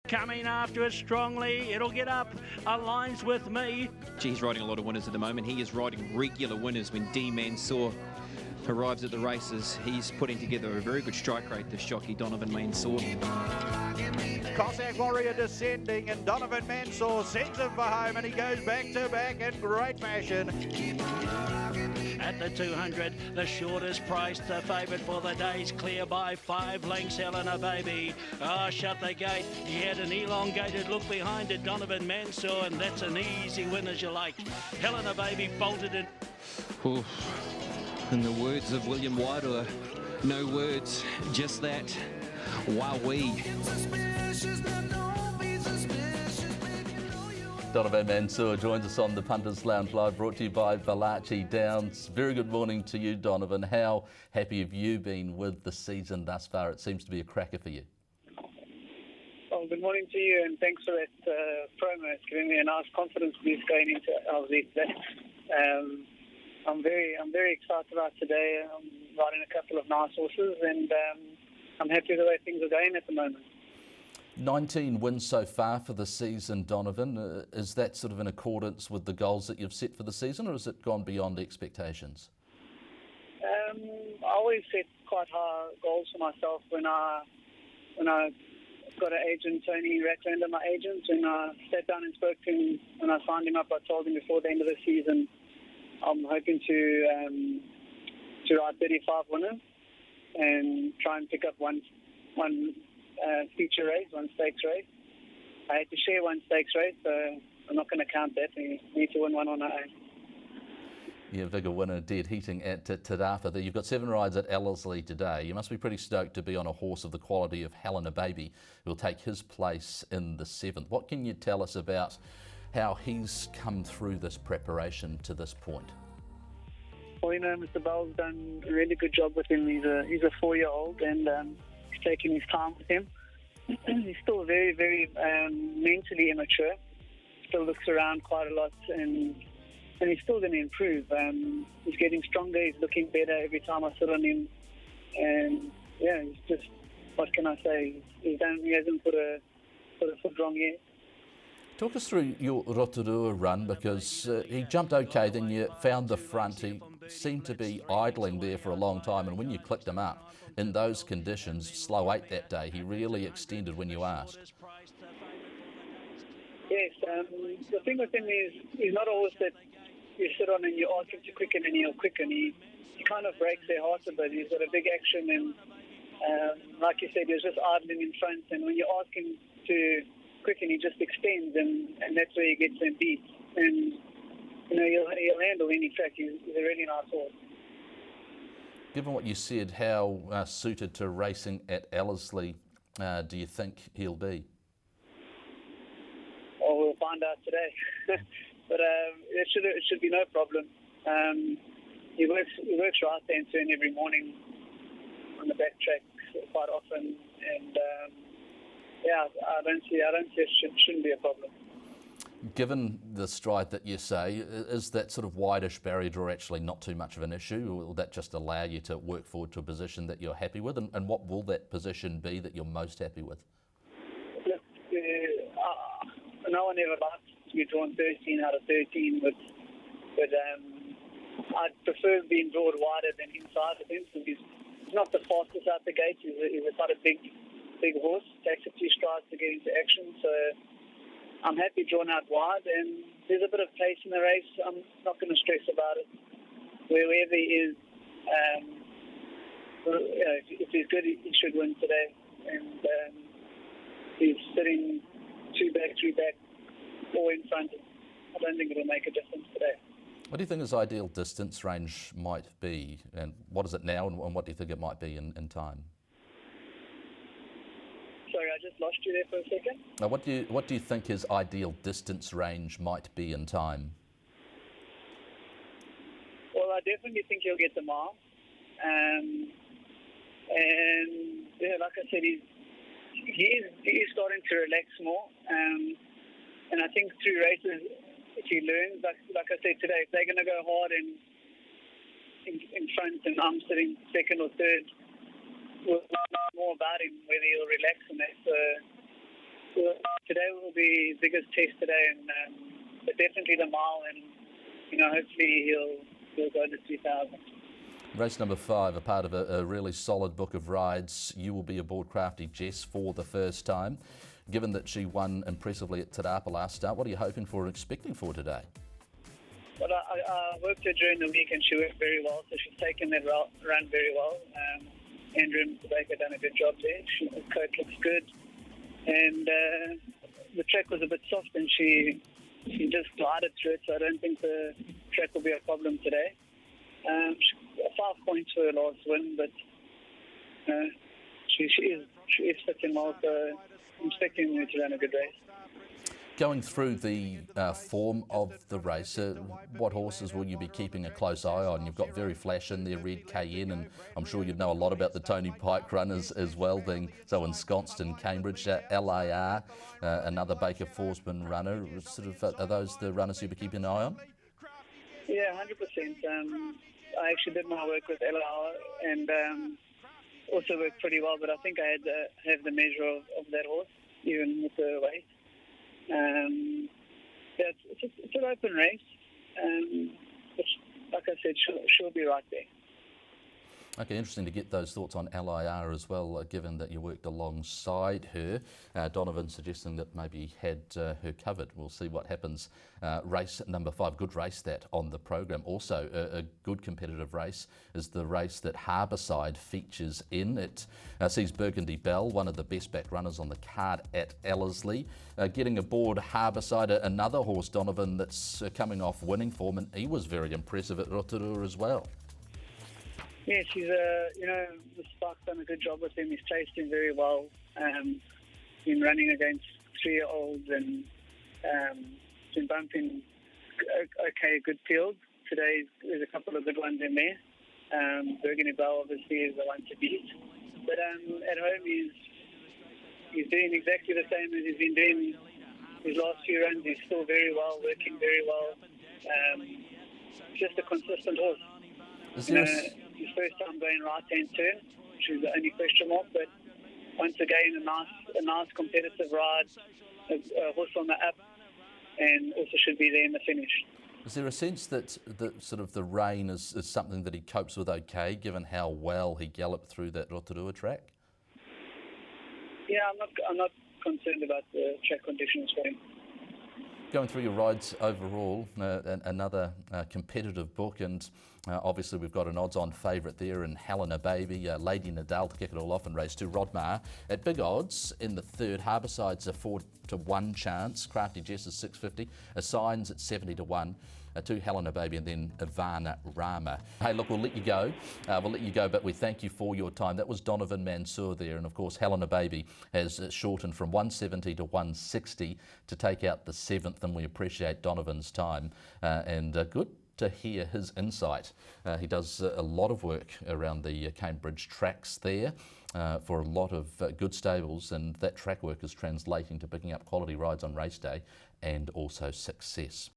Coming after it strongly, it'll get up, aligns with me. He's riding a lot of winners at the moment. He is riding regular winners when Mansour arrives at the races. He's putting together a very good strike rate, this jockey, Donovan Mansour. Cossack Warrior descending, and Donovan Mansour sends him for home, and he goes back to back in great fashion. At the 200, the shortest price, the favourite for the day's clear by 5 lengths, Helena Baby. Shut the gate. He had an elongated look behind it, Donovan Mansour, and that's an easy win as you like. Helena Baby bolted it. Oof. In the words of William Wyler, no words, just that. Wowee. Donovan Mansour joins us on the Punters Lounge Live, brought to you by Valachi Downs. Very good morning to you, Donovan. How happy have you been with the season thus far? It seems to be a cracker for you. Well, good morning to you, and thanks for that promo. It's giving me a nice confidence boost going into LZ today. I'm very excited about today. I'm riding a couple of nice horses, and I'm happy with the way things are going at the moment. 19 wins so far for the season, Donovan. Is that sort of in accordance with the goals that you've set for the season, or has it gone beyond expectations? I always set quite high goals for myself when I got an agent, Tony Ratlander, my agent, and I sat down and spoke to him. When I signed him up, I told him before the end of the season I'm hoping to ride 35 winners and try and pick up one feature race, one stakes race. I had to share one stakes race, so I'm not going to count that. We need to win one on our own. Yeah, bigger winner, dead heating at Tarafa. You've got 7 rides at Ellerslie today. You must be pretty stoked to be on a horse of the quality of Helena Baby, who will take his place in the 7th. What can you tell us about how he's come through this preparation to this point? Well, you know, Mr. Bell's done a really good job with him. He's a 4-year-old, and he's taking his time with him. He's still very, very mentally immature. Still looks around quite a lot, and he's still going to improve. He's getting stronger. He's looking better every time I sit on him. And yeah, he's just, what can I say? He hasn't put a foot wrong yet. Talk us through your Rotorua run, because he jumped okay, then you found the front. He seemed to be idling there for a long time, and when you clicked him up in those conditions, slow 8 that day, he really extended when you asked. Yes, the thing with him is he's not always that you sit on and you ask him to quicken and he'll quicken. He kind of breaks their heart a bit. He's got a big action, and like you said, he was just idling in front, and when you ask him to quicken, he just extends, and that's where he gets them beat. And you know, he'll handle any track. He's a really nice horse. Given what you said, how suited to racing at Ellerslie do you think he'll be? Well, we'll find out today. But it should be no problem. He works right there and turn every morning on the back track quite often, and yeah, I don't see it shouldn't be a problem. Given the stride that you say, is that sort of wideish barrier draw actually not too much of an issue, or will that just allow you to work forward to a position that you're happy with? And what will that position be that you're most happy with? Look, no one ever likes to be drawn 13 out of 13, but I'd prefer being drawn wider than inside of him, because he's not the fastest out the gate. He's quite a big horse. Takes a few strides to get into action, so I'm happy drawn out wide, and there's a bit of pace in the race. I'm not going to stress about it. Wherever he is, if he's good, he should win today. And he's sitting 2 back, 3 back, 4 in front. I don't think it'll make a difference today. What do you think his ideal distance range might be, and what is it now, and what do you think it might be in time? Sorry, I just lost you there for a second. Now, what do you think his ideal distance range might be in time? Well, I definitely think he'll get the mile. And yeah, like I said, he is starting to relax more. And I think through races, if he learns, like I said today, if they're going to go hard in front and I'm sitting second or third, we'll know more about him, whether he'll relax and that. So So today will be his biggest test today, and but definitely the mile, and hopefully he'll go to 2000. Race number 5, a part of a really solid book of rides. You will be aboard Crafty Jess for the first time. Given that she won impressively at Te Rapa last start, what are you hoping for and expecting for today? Well, I worked her during the week and she worked very well, so she's taken that run very well. Andrew and Baker done a good job there. The coat looks good. And the track was a bit soft and she just glided through it, so I don't think the track will be a problem today. 5 points for her last win, but she is fitting well, so I'm expecting her to run a good race. Going through the form of the race, what horses will you be keeping a close eye on? You've got Very Flash in there, Red Cayenne, and I'm sure you know a lot about the Tony Pike runners as well, being so ensconced in Cambridge. LAR, another Baker Forsman runner. Are those the runners you'll be keeping an eye on? Yeah, 100%. I actually did my work with LAR and also worked pretty well, but I think I had to have the measure of that horse, even with the weight. It's an open race, but like I said, she'll be right there. Okay, interesting to get those thoughts on LIR as well, given that you worked alongside her. Donovan suggesting that maybe he had her covered. We'll see what happens. Race number 5, good race that on the program. Also, a good competitive race is the race that Harbourside features in. It sees Burgundy Bell, one of the best back runners on the card at Ellerslie, getting aboard Harbourside, another horse, Donovan, that's coming off winning form, and he was very impressive at Rotorua as well. Yeah, she's the Spark's done a good job with him. He's chased him very well. Been running against 3-year-olds and been bumping a good field. Today there's a couple of good ones in there. Burgundy Bell obviously is the one to beat. But at home he's doing exactly the same as he's been doing his last few runs. He's still very well, working very well. Just a consistent horse. His first time going right-hand turn, which is the only question mark, but once again, a nice competitive ride, a horse on the up, and also should be there in the finish. Is there a sense that the rain is something that he copes with okay, given how well he galloped through that Rotorua track? Yeah, I'm not concerned about the track conditions for him. Going through your rides overall, another competitive book, and obviously we've got an odds-on favourite there in Helena Baby, Lady Nadal to kick it all off in race 2, Rodmar at big odds in the third. Harbourside's a 4-to-1 chance, Crafty Jess is 650, Assigns at 70-1. To Helena Baby and then Ivana Rama. Hey, look, we'll let you go. But we thank you for your time. That was Donovan Mansour there, and of course Helena Baby has shortened from 170 to 160 to take out the 7th, and we appreciate Donovan's time and good to hear his insight. He does a lot of work around the Cambridge tracks there for a lot of good stables, and that track work is translating to picking up quality rides on race day and also success.